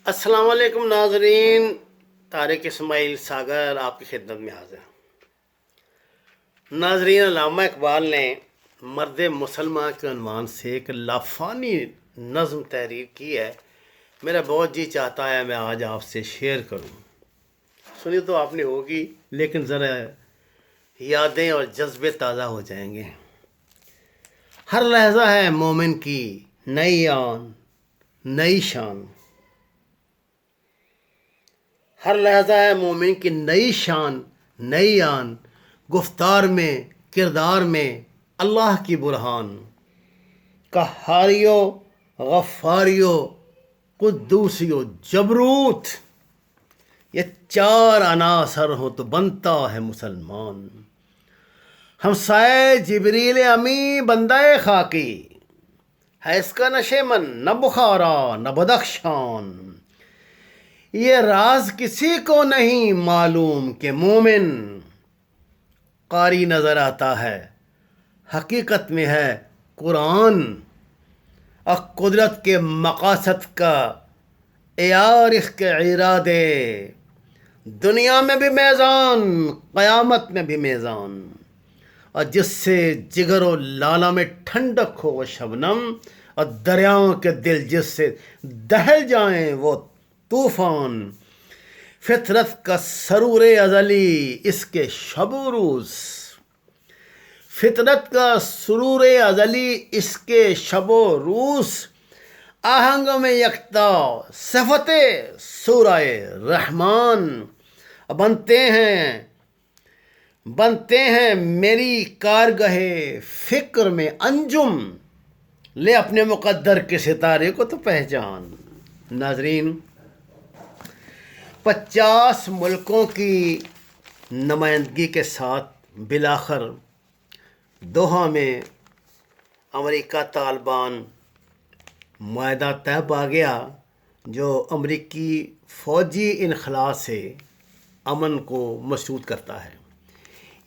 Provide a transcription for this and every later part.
السلام علیکم ناظرین، طارق اسماعیل ساگر آپ کی خدمت میں حاضر ہیں۔ ناظرین، علامہ اقبال نے مرد مسلمہ کے عنوان سے ایک لافانی نظم تحریر کی ہے۔ میرا بہت جی چاہتا ہے میں آج آپ سے شیئر کروں۔ سنی تو آپ نے ہوگی، لیکن ذرا یادیں اور جذبے تازہ ہو جائیں گے۔ ہر لحظہ ہے مومن کی نئی آن نئی شان، ہر لحظہ ہے مومن کی نئی شان نئی آن، گفتار میں کردار میں اللہ کی برہان، قہاریو غفاریو قدوسیو جبروت، یہ چار عناصر ہو تو بنتا ہے مسلمان۔ ہمسائے جبریل امی بندہ خاکی، ہے اس کا نشے من نہ بخارا نہ بدخشان، یہ راز کسی کو نہیں معلوم کہ مومن قاری نظر آتا ہے، حقیقت میں ہے قرآن، اور قدرت کے مقاصد کا اس کے ارادے، دنیا میں بھی میزان قیامت میں بھی میزان، اور جس سے جگر و لالہ میں ٹھنڈک ہو وہ شبنم، اور دریاؤں کے دل جس سے دہل جائیں وہ طوفان، فطرت کا سرور ازلی اس کے شب و روز، فطرت کا سرور ازلی اس کے شب و روز، آہنگ میں یکتا صفت سورہ رحمان، بنتے ہیں میری کارگاہ فکر میں انجم، لے اپنے مقدر کے ستارے کو تو پہچان۔ ناظرین، 50 ملکوں کی نمائندگی کے ساتھ بالآخر دوحہ میں امریکہ طالبان معاہدہ طے پا گیا، جو امریکی فوجی انخلاء سے امن کو مشروط کرتا ہے۔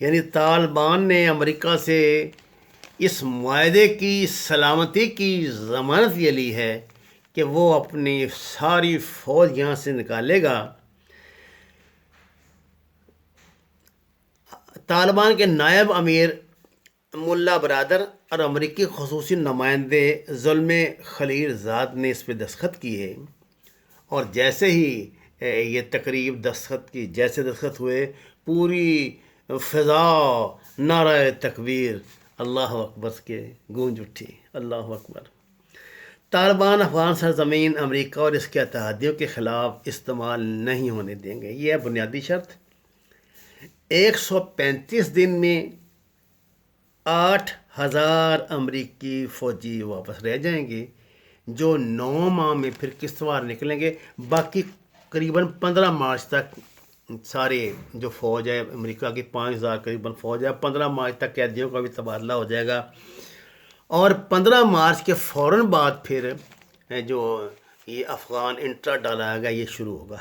یعنی طالبان نے امریکہ سے اس معاہدے کی سلامتی کی ضمانت یہ لی ہے کہ وہ اپنی ساری فوج یہاں سے نکالے گا۔ طالبان کے نائب امیر ملا برادر اور امریکی خصوصی نمائندے ظلم خلیل زاد نے اس پہ دستخط کیے، اور جیسے ہی یہ تقریب جیسے دستخط ہوئے، پوری فضا نعرہ تکبیر اللہ اکبر کے گونج اٹھی۔ اللہ اکبر۔ طالبان افغان سرزمین امریکہ اور اس کے اتحادیوں کے خلاف استعمال نہیں ہونے دیں گے، یہ ہے بنیادی شرط۔ 135 دن میں 8,000 امریکی فوجی واپس رہ جائیں گے، جو 9 ماہ میں پھر قسطوار نکلیں گے۔ باقی قریباً 15 مارچ تک سارے جو فوج ہے امریکہ کی 5,000 قریباً فوج ہے، 15 مارچ تک قیدیوں کا بھی تبادلہ ہو جائے گا، اور 15 مارچ کے فوراً بعد پھر جو یہ افغان انٹرا ڈالا گا یہ شروع ہوگا۔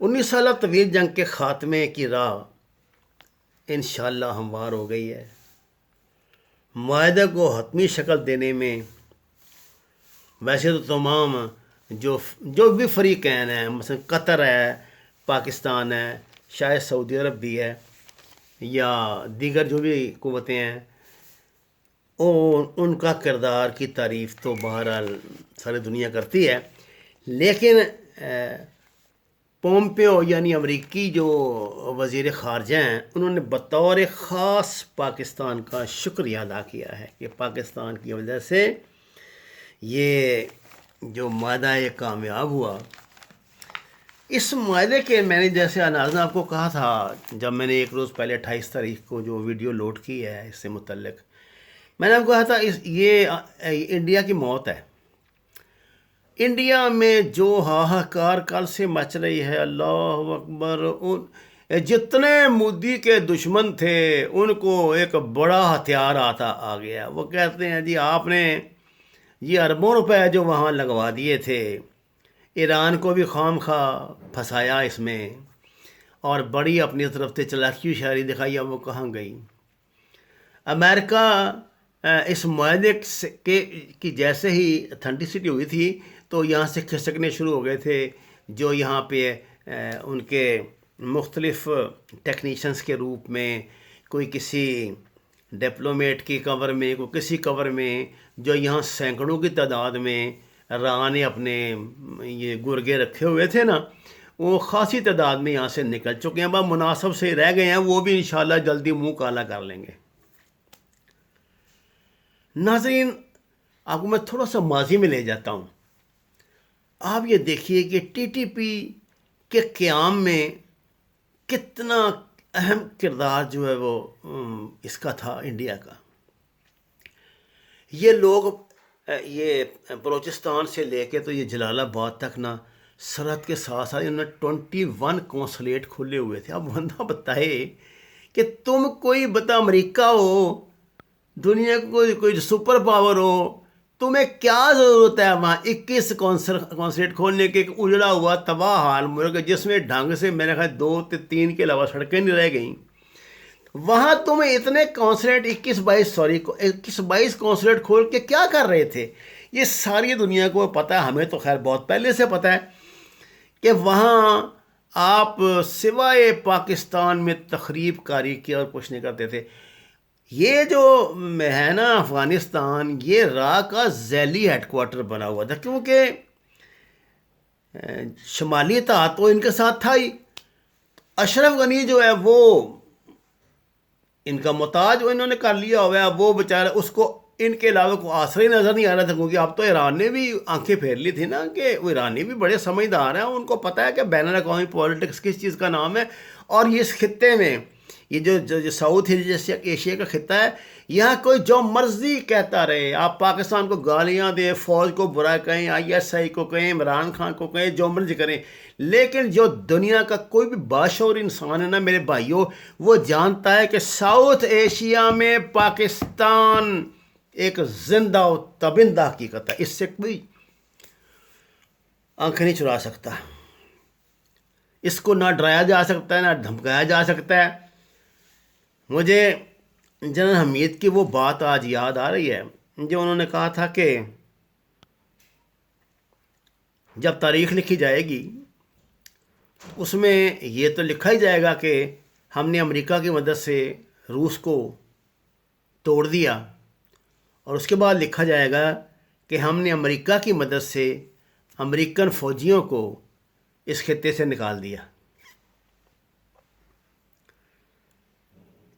19 سالہ طویل جنگ کے خاتمے کی راہ انشاءاللہ ہموار ہو گئی ہے۔ معاہدے کو حتمی شکل دینے میں ویسے تو تمام جو بھی فریقین ہیں، مثلا قطر ہے، پاکستان ہے، شاید سعودی عرب بھی ہے، یا دیگر جو بھی قوتیں ہیں، ان کا کردار کی تعریف تو بہرحال ساری دنیا کرتی ہے، لیکن پومپیو یعنی امریکی جو وزیر خارجہ ہیں، انہوں نے بطور خاص پاکستان کا شکریہ ادا کیا ہے کہ پاکستان کی وجہ سے یہ جو معاہدہ کامیاب ہوا۔ اس معاہدے کے میں نے جیسے ناظرین آپ کو کہا تھا، جب میں نے ایک روز پہلے 28 تاریخ کو جو ویڈیو لوڈ کی ہے اس سے متعلق، میں نے آپ کو کہا تھا یہ انڈیا کی موت ہے۔ انڈیا میں جو ہاہاکار کل سے مچ رہی ہے، اللہ اکبر، جتنے مودی کے دشمن تھے ان کو ایک بڑا ہتھیار آ گیا۔ وہ کہتے ہیں جی آپ نے یہ اربوں روپے جو وہاں لگوا دیے تھے، ایران کو بھی خام خواہ پھنسایا اس میں، اور بڑی اپنی طرف سے چلاکی ہوشیاری دکھائی، اب وہ کہاں گئی؟ امریکہ اس معاہدے کی جیسے ہی اتھینٹسٹی ہوئی تھی تو یہاں سے کھسکنے شروع ہو گئے تھے جو یہاں پہ ان کے مختلف ٹیکنیشنز کے روپ میں، کوئی کسی ڈپلومیٹ کی کور میں، کوئی کسی کور میں، جو یہاں سینکڑوں کی تعداد میں راہ نے اپنے یہ گرگے رکھے ہوئے تھے نا، وہ خاصی تعداد میں یہاں سے نکل چکے ہیں، بس مناسب سے رہ گئے ہیں، وہ بھی انشاءاللہ جلدی منہ کالا کر لیں گے۔ ناظرین، آپ کو میں تھوڑا سا ماضی میں لے جاتا ہوں۔ آپ یہ دیکھیے کہ ٹی ٹی پی کے قیام میں کتنا اہم کردار جو ہے وہ اس کا تھا، انڈیا کا۔ یہ لوگ یہ بلوچستان سے لے کے تو یہ جلال آباد تک نا سرحد کے ساتھ ساتھ انہوں نے 21 قونصلیٹ کھلے ہوئے تھے۔ اب بندہ بتائے کہ تم کوئی بتا امریکہ ہو، دنیا کو کوئی سپر پاور ہو، تمہیں کیا ضرورت ہے وہاں 21 قونصلیٹ کھولنے کے؟ ایک اجڑا ہوا تباہ حال ملک جس میں ڈھنگ سے میرے خیال 2-3 کے علاوہ سڑکیں نہیں رہ گئیں، وہاں تم اتنے قونصلیٹ 21-22 قونصلیٹ کھول کے کیا کر رہے تھے؟ یہ ساری دنیا کو پتہ ہے، ہمیں تو خیر بہت پہلے سے پتہ ہے کہ وہاں آپ سوائے پاکستان میں تخریب کاری کی اور کچھ نہیں کرتے تھے۔ یہ جو ہے نا افغانستان، یہ را کا ذیلی ہیڈ کوارٹر بنا ہوا تھا، کیونکہ شمالی اتحاد تو ان کے ساتھ تھا ہی۔ اشرف غنی جو ہے وہ ان کا محتاج انہوں نے کر لیا ہوا ہے، وہ بیچارہ اس کو ان کے علاوہ کوئی آسرا ہی نظر نہیں آ رہا تھا، کیونکہ اب تو ایران نے بھی آنکھیں پھیر لی تھی نا، کہ وہ ایرانی بھی بڑے سمجھدار ہیں، ان کو پتہ ہے کہ بین الاقوامی پولیٹکس کس چیز کا نام ہے، اور یہ اس خطے میں یہ جو ساؤتھ ایشیا کا خطہ ہے، یہاں کوئی جو مرضی کہتا رہے، آپ پاکستان کو گالیاں دیں، فوج کو برا کہیں، ISI کو کہیں، عمران خان کو کہیں، جو مرضی کریں، لیکن جو دنیا کا کوئی بھی باشعور انسان ہے نا میرے بھائیوں، وہ جانتا ہے کہ ساؤتھ ایشیا میں پاکستان ایک زندہ و تابندہ حقیقت ہے، اس سے کوئی آنکھیں نہیں چرا سکتا، اس کو نہ ڈرایا جا سکتا ہے نہ دھمکایا جا سکتا ہے۔ مجھے جنرل حمید کی وہ بات آج یاد آ رہی ہے جو انہوں نے کہا تھا کہ جب تاریخ لکھی جائے گی اس میں یہ تو لکھا ہی جائے گا کہ ہم نے امریکہ کی مدد سے روس کو توڑ دیا، اور اس کے بعد لکھا جائے گا کہ ہم نے امریکہ کی مدد سے امریکن فوجیوں کو اس خطے سے نکال دیا۔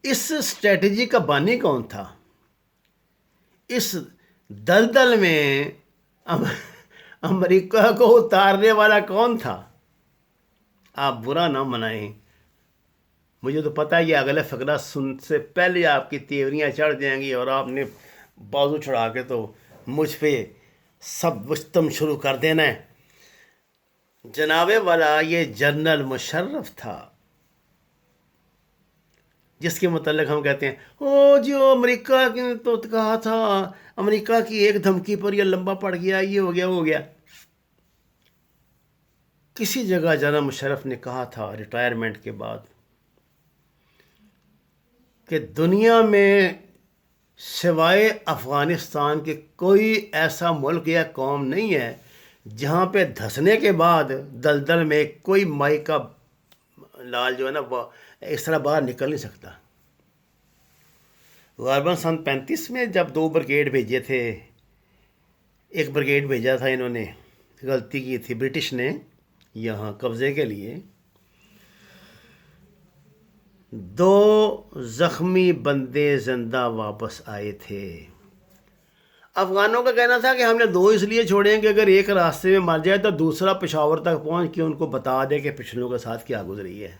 اس اسٹریٹجی کا بانی کون تھا؟ اس دلدل میں امریکہ کو اتارنے والا کون تھا؟ آپ برا نہ منائیں، مجھے تو پتہ ہے یہ اگلا فقرہ سن سے پہلے آپ کی تیوریاں چڑھ جائیں گی، اور آپ نے بازو چڑھا کے تو مجھ پہ سب وشتم شروع کر دینا ہے۔ جناب والا یہ جنرل مشرف تھا جس کے متعلق ہم کہتے ہیں جو امریکہ نے تو کہا تھا، امریکہ کی ایک دھمکی پر یہ لمبا پڑ گیا، یہ ہو گیا وہ ہو گیا۔ کسی جگہ جنرل مشرف نے کہا تھا ریٹائرمنٹ کے بعد کہ دنیا میں سوائے افغانستان کے کوئی ایسا ملک یا قوم نہیں ہے جہاں پہ دھسنے کے بعد دلدل میں کوئی مائی کا لال جو ہے نا وہ اس طرح باہر نکل نہیں سکتا۔ غالباً سن 35 میں جب 2 بریگیڈ بھیجے تھے، ایک بریگیڈ بھیجا تھا انہوں نے، غلطی کی تھی برٹش نے یہاں قبضے کے لیے، 2 زخمی بندے زندہ واپس آئے تھے۔ افغانوں کا کہنا تھا کہ ہم نے 2 اس لیے چھوڑے ہیں کہ اگر ایک راستے میں مر جائے تو دوسرا پشاور تک پہنچ کے ان کو بتا دے کہ پچھلوں کے ساتھ کیا گزری ہے۔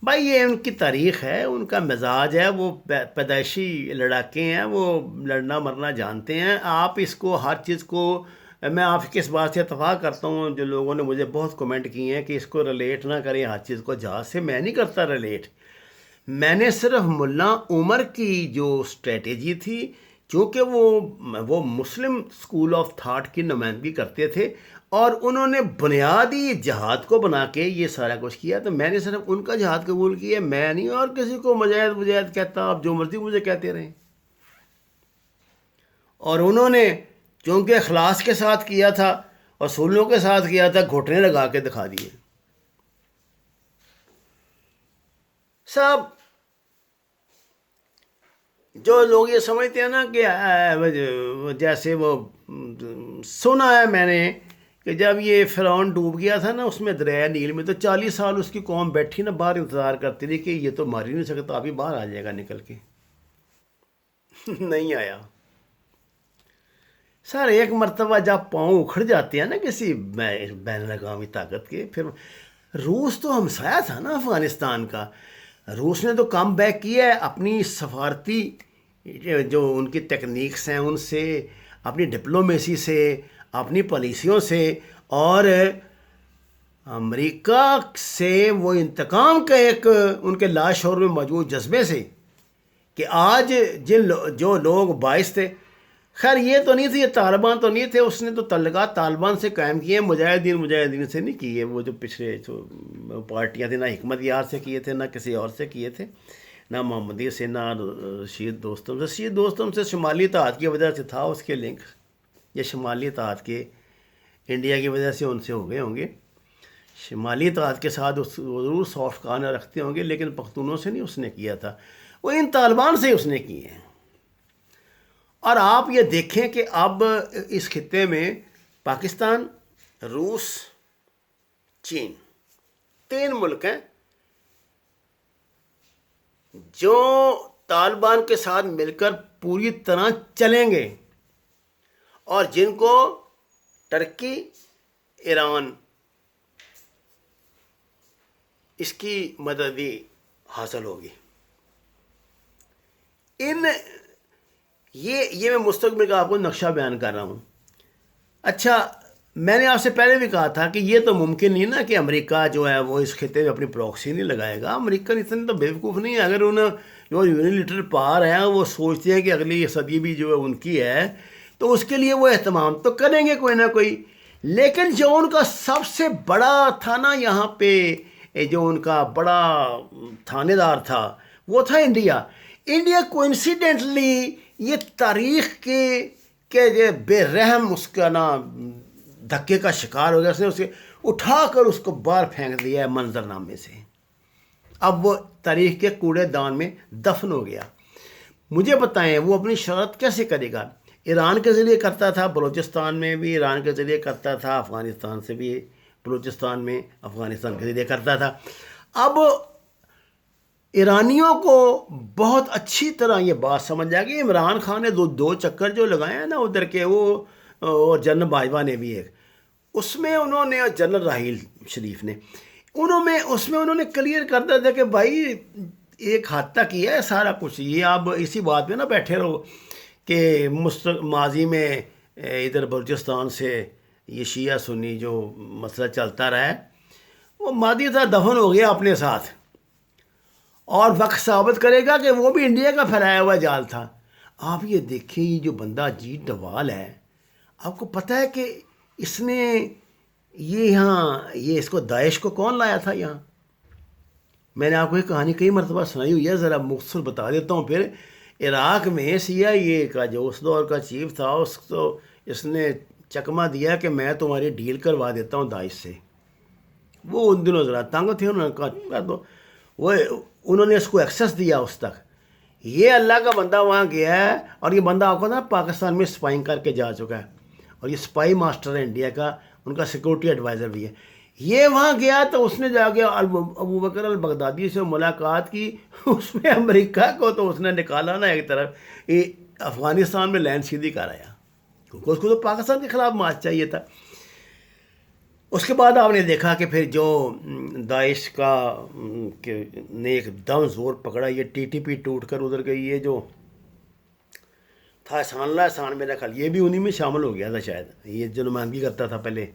بھائی یہ ان کی تاریخ ہے، ان کا مزاج ہے، وہ پیدائشی لڑاکے ہیں، وہ لڑنا مرنا جانتے ہیں۔ آپ اس کو ہر چیز کو، میں آپ کی اس بات سے اتفاق کرتا ہوں، جو لوگوں نے مجھے بہت کمنٹ کیے ہیں کہ اس کو ریلیٹ نہ کریں ہر چیز کو جہاز سے، میں نہیں کرتا ریلیٹ۔ میں نے صرف ملا عمر کی جو اسٹریٹجی تھی، چونکہ وہ مسلم اسکول آف تھاٹ کی نمائندگی کرتے تھے اور انہوں نے بنیادی جہاد کو بنا کے یہ سارا کچھ کیا، تو میں نے صرف ان کا جہاد قبول کیا، میں نہیں اور کسی کو مجاہد کہتا، آپ جو مرضی مجھے کہتے رہیں۔ اور انہوں نے چونکہ اخلاص کے ساتھ کیا تھا، اصولوں کے ساتھ کیا تھا، گھٹنے لگا کے دکھا دیے۔ صاحب جو لوگ یہ سمجھتے ہیں نا کہ جیسے وہ سنا ہے میں نے کہ جب یہ فرعون ڈوب گیا تھا نا اس میں دریائے نیل میں، تو 40 سال اس کی قوم بیٹھی نا باہر انتظار کرتی رہی کہ یہ تو مار ہی نہیں سکتا، ابھی باہر آ جائے گا نکل کے۔ نہیں آیا۔ سر ایک مرتبہ جب پاؤں اکھڑ جاتے ہیں نا کسی بین الاقوامی طاقت کے، پھر روس تو ہمسایہ تھا نا افغانستان کا، روس نے تو کم بیک کیا ہے اپنی سفارتی جو ان کی ٹیکنیکس ہیں ان سے، اپنی ڈپلومیسی سے، اپنی پالیسیوں سے، اور امریکہ سے وہ انتقام کا ایک ان کے لاشعور میں موجود جذبے سے کہ آج جو لوگ باعث تھے، خیر یہ تو نہیں تھے، یہ طالبان تو نہیں تھے، اس نے تو تعلقات طالبان سے قائم کیے، مجاہدین سے نہیں کیے، وہ جو پچھلے جو پارٹیاں تھیں، نہ حکمت یار سے کیے تھے، نہ کسی اور سے کیے تھے، نہ محمدی سے، نہ شیعہ دوستوں سے شمالی اتحاد کی وجہ سے تھا اس کے لنک، یا شمالی اتحاد کے انڈیا کی وجہ سے ان سے ہو گئے ہوں گے، شمالی اتحاد کے ساتھ ضرور سافٹ کارنر رکھتے ہوں گے، لیکن پختونوں سے نہیں اس نے کیا تھا، وہ ان طالبان سے اس نے کیے ہیں۔ اور آپ یہ دیکھیں کہ اب اس خطے میں پاکستان، روس، چین، 3 ملک ہیں جو طالبان کے ساتھ مل کر پوری طرح چلیں گے، اور جن کو ترکی، ایران اس کی مدد حاصل ہوگی۔ یہ میں مستقبل کا آپ کو نقشہ بیان کر رہا ہوں۔ اچھا، میں نے آپ سے پہلے بھی کہا تھا کہ یہ تو ممکن نہیں نا کہ امریکہ جو ہے وہ اس خطے میں اپنی پروکسی نہیں لگائے گا۔ امریکن اتنے تو بیوقوف نہیں ہے، اگر انہیں جو یونیلیٹر پار ہیں وہ سوچتے ہیں کہ اگلی صدی بھی جو ہے ان کی ہے، تو اس کے لیے وہ اہتمام تو کریں گے کوئی نہ کوئی، لیکن جو ان کا سب سے بڑا تھا نا یہاں پہ، جو ان کا بڑا تھانے دار تھا، وہ تھا انڈیا۔ انڈیا کوئنسیڈنٹلی یہ تاریخ کے بے رحم اس کا نا دھکے کا شکار ہو گیا، اس نے اسے اٹھا کر اس کو باہر پھینک دیا ہے منظرنامے سے، اب وہ تاریخ کے کوڑے دان میں دفن ہو گیا۔ مجھے بتائیں وہ اپنی شرط کیسے کرے گا؟ ایران کے ذریعے کرتا تھا، بلوچستان میں بھی ایران کے ذریعے کرتا تھا، افغانستان سے بھی بلوچستان میں افغانستان کے ذریعے کرتا تھا۔ اب ایرانیوں کو بہت اچھی طرح یہ بات سمجھ آ گئی، عمران خان نے دو چکر جو لگائے ہیں نا ادھر کے، وہ اور جنرل باجوہ نے بھی ایک، اس میں انہوں نے، جنرل راحیل شریف نے، اس میں انہوں نے کلیئر کر دیا تھا کہ بھائی ایک حد تک یہ ہے سارا کچھ، یہ آپ اسی بات پہ نہ بیٹھے رہو کہ ماضی میں ادھر بلوچستان سے یہ شیعہ سنی جو مسئلہ چلتا رہا ہے، وہ ماضی تھا، دفن ہو گیا اپنے ساتھ، اور وقت ثابت کرے گا کہ وہ بھی انڈیا کا پھیلایا ہوا جال تھا۔ آپ یہ دیکھیں، یہ جو بندہ اجیت ڈوال ہے، آپ کو پتہ ہے کہ اس نے یہ اس کو داعش کو کون لایا تھا یہاں؟ میں نے آپ کو یہ کہانی کئی مرتبہ سنائی ہوئی ہے، ذرا مختصر بتا دیتا ہوں پھر۔ عراق میں CIA کا جو اس دور کا چیف تھا، اس نے چکمہ دیا کہ میں تمہاری ڈیل کروا دیتا ہوں داعش سے۔ وہ ان دنوں ذرا تنگ تھے، انہوں نے کہا انہوں نے اس کو ایکسس دیا اس تک۔ یہ اللہ کا بندہ وہاں گیا ہے، اور یہ بندہ آپ کو نا پاکستان میں سپائنگ کر کے جا چکا ہے، اور یہ سپائی ماسٹر ہے انڈیا کا، ان کا سیکورٹی ایڈوائزر بھی ہے۔ یہ وہاں گیا تو اس نے جا کے ابو بکر البغدادی سے ملاقات کی، اس میں امریکہ کو تو اس نے نکالا نا ایک طرف، افغانستان میں لینڈ سیدھی کر آیا، کیونکہ اس کو تو پاکستان کے خلاف مارچ چاہیے تھا۔ اس کے بعد آپ نے دیکھا کہ پھر جو داعش کا نے ایک دم زور پکڑا، یہ TTP ٹوٹ کر ادھر گئی، یہ جو تھا احسان میرا خیال یہ بھی انہی میں شامل ہو گیا تھا شاید، یہ جو نمائندگی کرتا تھا پہلے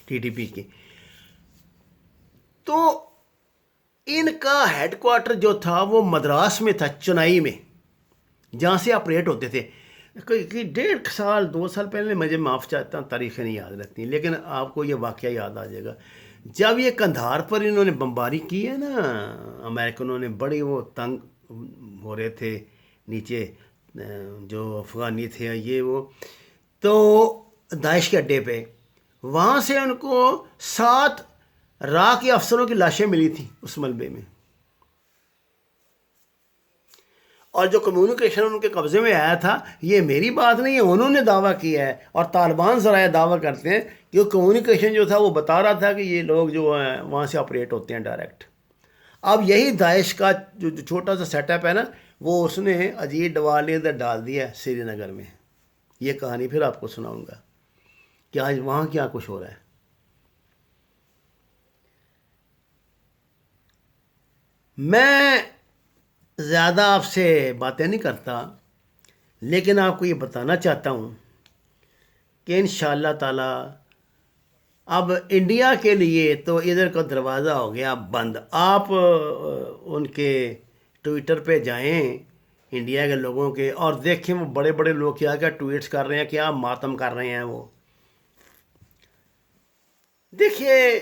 TTP کی۔ تو ان کا ہیڈ کوارٹر جو تھا وہ مدراس میں تھا، چنائی میں، جہاں سے آپریٹ ہوتے تھے۔ کوئی 1.5 سال 2 سال پہلے، مجھے معاف چاہتا ہوں تاریخیں نہیں یاد رہتی، لیکن آپ کو یہ واقعہ یاد آ جائے گا جب یہ قندھار پر انہوں نے بمباری کی ہے نا، امریکنوں نے، بڑی وہ تنگ ہو رہے تھے نیچے جو افغانی تھے یہ وہ، تو داعش کے اڈے پہ وہاں سے ان کو 7 راہ کے افسروں کی لاشیں ملی تھیں اس ملبے میں، اور جو کمیونیکیشن ان کے قبضے میں آیا تھا، یہ میری بات نہیں ہے، انہوں نے دعویٰ کیا ہے، اور طالبان ذرائع دعویٰ کرتے ہیں کہ وہ کمیونیکیشن جو تھا وہ بتا رہا تھا کہ یہ لوگ جو ہیں وہاں سے آپریٹ ہوتے ہیں ڈائریکٹ۔ اب یہی داعش کا جو چھوٹا سا سیٹ اپ ہے نا، وہ اس نے اجیت ڈوال نے ادھر ڈال دیا ہے سری نگر میں۔ یہ کہانی پھر آپ کو سناؤں گا کہ آج وہاں کیا کچھ ہو رہا ہے۔ میں زیادہ آپ سے باتیں نہیں کرتا، لیکن آپ کو یہ بتانا چاہتا ہوں کہ انشاءاللہ تعالی اب انڈیا کے لیے تو ادھر کا دروازہ ہو گیا بند۔ آپ ان کے ٹویٹر پہ جائیں انڈیا کے لوگوں کے، اور دیکھیں وہ بڑے بڑے لوگ کیا کیا ٹویٹس کر رہے ہیں، کیا ماتم کر رہے ہیں وہ۔ دیکھیے،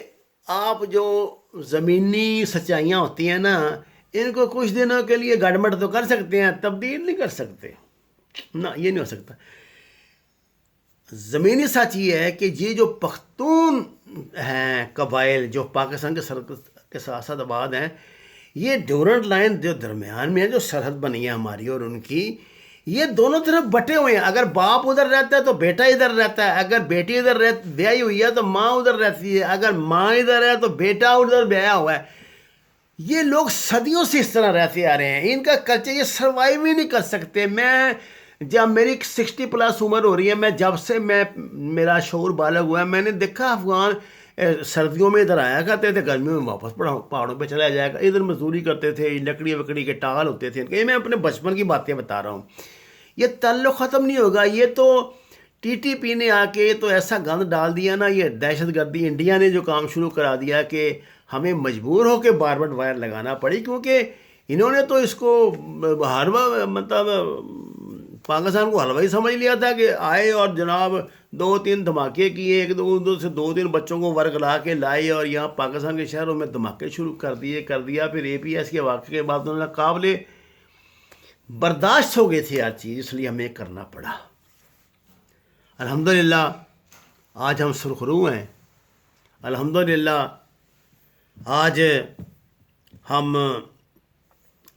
آپ جو زمینی سچائیاں ہوتی ہیں نا، ان کو کچھ دنوں کے لیے گڑبڑ تو کر سکتے ہیں، تبدیل نہیں کر سکتے، نہ یہ نہیں ہو سکتا۔ زمینی سچ یہ ہے کہ یہ جو پختون ہیں قبائل جو پاکستان کے سرحد کے ساتھ ساتھ آباد ہیں، یہ ڈیورنٹ لائن جو درمیان میں ہے، جو سرحد بنی ہے ہماری اور ان کی، یہ دونوں طرف بٹے ہوئے ہیں۔ اگر باپ ادھر رہتا ہے تو بیٹا ادھر رہتا ہے، اگر بیٹی ادھر بیاہی ہوئی ہے تو ماں ادھر رہتی ہے، اگر ماں ادھر ہے تو بیٹا ادھر بیاہا ہوا ہے۔ یہ لوگ صدیوں سے اس طرح رہتے آ رہے ہیں، ان کا کلچر یہ سروائیو ہی نہیں کر سکتے۔ میں جب میری 60+ عمر ہو رہی ہے، میں جب سے میرا شعور بالغ ہوا ہے، میں نے دیکھا افغان سردیوں میں ادھر آیا کرتے تھے، گرمیوں میں واپس پہاڑوں پہ چلا جائے گا، ادھر مزدوری کرتے تھے، لکڑی وکڑی کے ٹال ہوتے تھے۔ یہ میں اپنے بچپن کی باتیں بتا رہا ہوں، یہ تعلق ختم نہیں ہوگا۔ یہ تو ٹی ٹی پی نے آ کے تو ایسا گند ڈال دیا نا، یہ دہشت گردی انڈیا نے جو کام شروع کرا دیا کہ ہمیں مجبور ہو کے باربڈ وائر لگانا پڑی، کیونکہ انہوں نے تو اس کو مطلب پاکستان کو حلوائی سمجھ لیا تھا کہ آئے اور جناب 2-3 دھماکے کیے، ایک دو سے 2-3 بچوں کو ورگلا کے لائے اور یہاں پاکستان کے شہروں میں دھماکے شروع کر دیا۔ پھر اے پی ایس کے واقعے کے بعد انہوں نے قابل برداشت ہو گئی تھی ہر چیز، اس لیے ہمیں کرنا پڑا۔ الحمدللہ آج ہم سرخرو ہیں، الحمدللہ آج ہم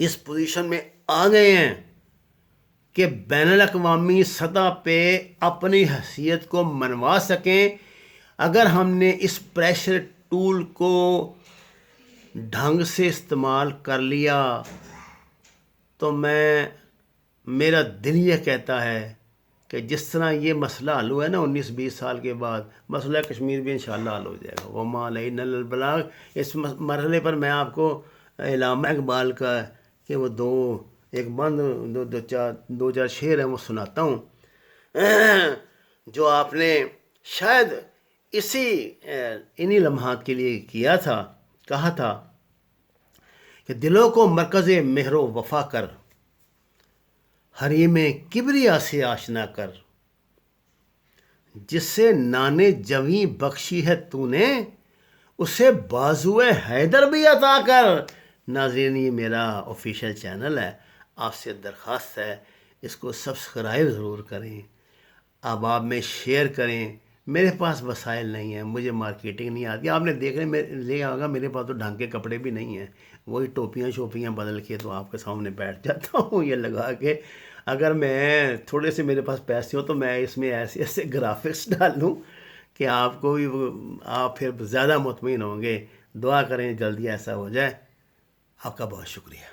اس پوزیشن میں آ گئے ہیں کہ بین الاقوامی سطح پہ اپنی حیثیت کو منوا سکیں۔ اگر ہم نے اس پریشر ٹول کو ڈھنگ سے استعمال کر لیا تو میرا دل یہ کہتا ہے کہ جس طرح یہ مسئلہ حل ہوا ہے نا 19-20 سال کے بعد، مسئلہ کشمیر بھی انشاءاللہ حل ہو جائے گا۔ وَمَا عَلَيْنَا إِلَّا الْبَلَاغُ۔ اس مرحلے پر میں آپ کو علامہ اقبال کا کہ وہ ایک بند دو چار شعر ہیں وہ سناتا ہوں، جو آپ نے شاید انہی لمحات کے لیے کیا تھا، کہا تھا کہ دلوں کو مرکز مہر و وفا کر، حریم کبریا سے آشنا کر، جس سے نانے جویں بخشی ہے تو نے، اسے بازوئے حیدر بھی عطا کر۔ ناظرین، یہ میرا آفیشیل چینل ہے، آپ سے درخواست ہے اس کو سبسکرائب ضرور کریں، آپ میں شیئر کریں۔ میرے پاس وسائل نہیں ہیں، مجھے مارکیٹنگ نہیں آتی، آپ نے دیکھا ہوگا میرے پاس تو ڈھنگ کے کپڑے بھی نہیں ہیں، وہی ٹوپیاں شوپیاں بدل کے تو آپ کے سامنے بیٹھ جاتا ہوں یہ لگا کے۔ اگر میں تھوڑے سے میرے پاس پیسے ہو تو میں اس میں ایسے گرافکس ڈال لوں کہ آپ کو بھی آپ پھر زیادہ مطمئن ہوں گے۔ دعا کریں جلدی ایسا ہو جائے۔ آپ کا بہت شکریہ۔